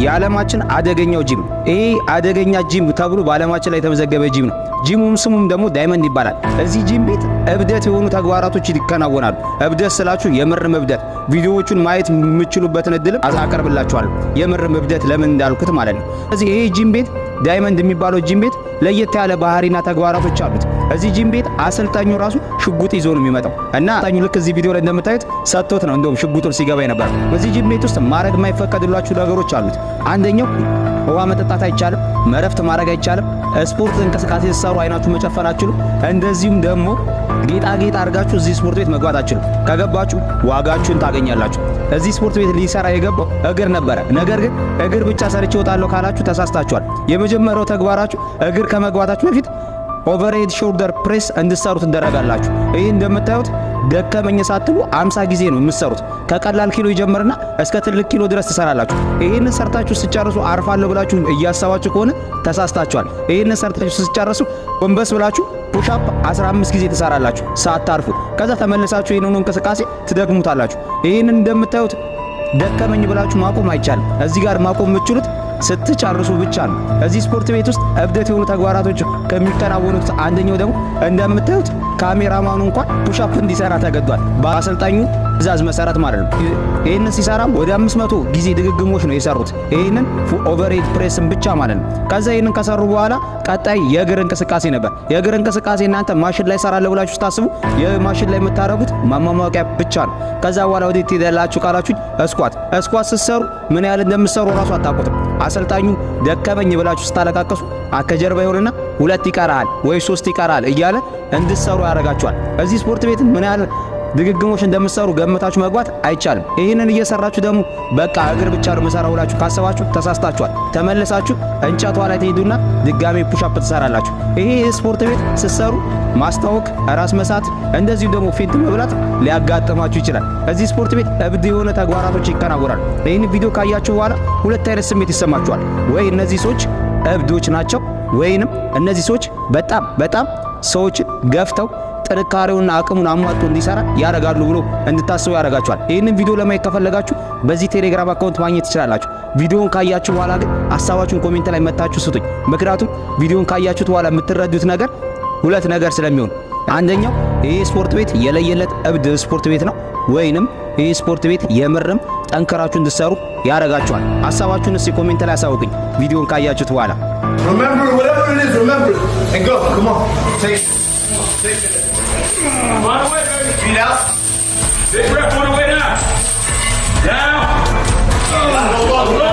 የዓለማችን አደገኛው ጂም ይሄ አደገኛ ጂም ተብሎ በዓለማችን ላይ የተመዘገበ ጂም ነው። ጂሙም ስሙም ደግሞ ዳይመንድ ይባላል። እዚህ ጂም ቤት እብደት የሆኑ ተግባራቶች ይከናወናሉ። እብደት ስላችሁ የምርም እብደት ቪዲዮዎቹን ማየት የምትችሉበትን እድል አቀርብላችኋለሁ። የምርም እብደት ለምን እንዳልኩት ማለት ነው። እዚህ ይሄ ጂም ቤት ዳይመንድ የሚባለው ጂም ቤት ለየት ያለ ባህሪና ተግባራቶች አሉት። እዚህ ጂም ቤት አሰልጣኙ ራሱ ሽጉጥ ይዞ ነው የሚመጣው እና አሰልጣኙ ልክ እዚህ ቪዲዮ ላይ እንደምታዩት ሰጥቶት ነው እንደውም ሽጉጡን ሲገባ የነበረ። በዚህ ጂም ቤት ውስጥ ማድረግ የማይፈቀድላችሁ ነገሮች አሉት። አንደኛው ውሃ መጠጣት አይቻልም፣ መረፍት ማድረግ አይቻልም፣ ስፖርት እንቅስቃሴ ሲሰሩ አይናችሁ መጨፈን አትችሉም። እንደዚሁም ደግሞ ጌጣጌጥ አድርጋችሁ እዚህ ስፖርት ቤት መግባት አትችሉም። ከገባችሁ ዋጋችሁን ታገኛላችሁ። እዚህ ስፖርት ቤት ሊሰራ የገባው እግር ነበረ። ነገር ግን እግር ብቻ ሰርቼ እወጣለሁ ካላችሁ ተሳስታችኋል። የመጀመሪያው ተግባራችሁ እግር ከመግባታችሁ በፊት ኦቨርሄድ ሾልደር ፕሬስ እንድትሰሩ ትደረጋላችሁ። ይህ እንደምታዩት ደከመኝ ሳትሉ 50 ጊዜ ነው የምትሰሩት። ከቀላል ኪሎ ይጀምርና እስከ ትልቅ ኪሎ ድረስ ትሰራላችሁ። ይሄንን ሰርታችሁ ሲጨርሱ አርፋለሁ ብላችሁ እያሰባችሁ ከሆነ ተሳስታችኋል። ይሄንን ሰርታችሁ ሲጨርሱ ጎንበስ ብላችሁ ፑሽ-አፕ 15 ጊዜ ትሰራላችሁ ሳታርፉ። ከዛ ተመልሳችሁ ይሄንን እንቅስቃሴ ትደግሙታላችሁ። ይሄንን እንደምታዩት ደከመኝ ብላችሁ ማቆም አይቻልም። እዚህ ጋር ማቆም የምትችሉት ስትጨርሱ ብቻ ነው። እዚህ ስፖርት ቤት ውስጥ እብደት የሆኑ ተግባራቶች ከሚከናወኑት አንደኛው ደግሞ እንደምታዩት ካሜራማኑ እንኳን ፑሽ-አፕ እንዲሰራ ተገዷል፣ በአሰልጣኙ ትዕዛዝ መሰረት ማለት ነው። ይሄንን ሲሰራ ወደ 500 ጊዜ ድግግሞች ነው የሰሩት። ይሄንን ኦቨርሄድ ፕሬስን ብቻ ማለት ነው። ከዛ ይሄንን ከሰሩ በኋላ ቀጣይ የእግር እንቅስቃሴ ነበር። የእግር እንቅስቃሴ እናንተ ማሽን ላይ ሰራለ ብላችሁ ስታስቡ የማሽን ላይ የምታረጉት ማማማቂያ ብቻ ነው። ከዛ በኋላ ወዴት ትሄዳላችሁ ካላችሁ ስኳት ስትሰሩ ምን ያህል እንደምትሰሩ ራሱ አታውቁትም። አሰልጣኙ ደከመኝ ብላችሁ ስታለቃቀሱ ከጀርባ ይሆንና 2 ይቀራል ወይ 3 ይቀራል እያለ እንድትሰሩ ያደርጋችኋል። እዚህ ስፖርት ቤት ምን ያህል ድግግሞች እንደምትሰሩ ገምታችሁ መግባት አይቻልም። ይሄንን እየሰራችሁ ደግሞ በቃ እግር ብቻ ነው መሰራው ብላችሁ ካሰባችሁ ተሳስታችኋል። ተመልሳችሁ እንጨቷ ላይ ትሄዱና ድጋሜ ፑሽ-አፕ ትሰራላችሁ። ይሄ ስፖርት ቤት ስትሰሩ ማስታወክ፣ ራስ መሳት፣ እንደዚሁ ደግሞ ፌንት መብላት ሊያጋጥማችሁ ይችላል። እዚህ ስፖርት ቤት እብድ የሆነ ተግባራቶች ይከናወናሉ። ይህን ቪዲዮ ካያችሁ በኋላ ሁለት አይነት ስሜት ይሰማችኋል። ወይ እነዚህ ሰዎች እብዶች ናቸው፣ ወይንም እነዚህ ሰዎች በጣም ሰዎችን ገፍተው ጥንካሬውና አቅሙን አሟጦ እንዲሰራ ያረጋሉ ብሎ እንድታስቡ ያረጋችኋል። ይህንን ቪዲዮ ለማየት ከፈለጋችሁ በዚህ ቴሌግራም አካውንት ማግኘት ትችላላችሁ። ቪዲዮውን ካያችሁ በኋላ ግን ሐሳባችሁን ኮሜንት ላይ መታችሁ ስጡኝ። ምክንያቱም ቪዲዮውን ካያችሁት በኋላ የምትረዱት ነገር ሁለት ነገር ስለሚሆን፣ አንደኛው ይህ ስፖርት ቤት የለየለት እብድ ስፖርት ቤት ነው፣ ወይንም ይህ ስፖርት ቤት የምርም ጠንከራችሁ እንድትሰሩ ያረጋችኋል። ሐሳባችሁን እስቲ ኮሜንት ላይ አሳውቁኝ ቪዲዮውን ካያችሁት በኋላ። Remember whatever it is, remember it. And go. Come on. Take it. Run away, baby. Feet out. Big rep on the way down. Down. Low.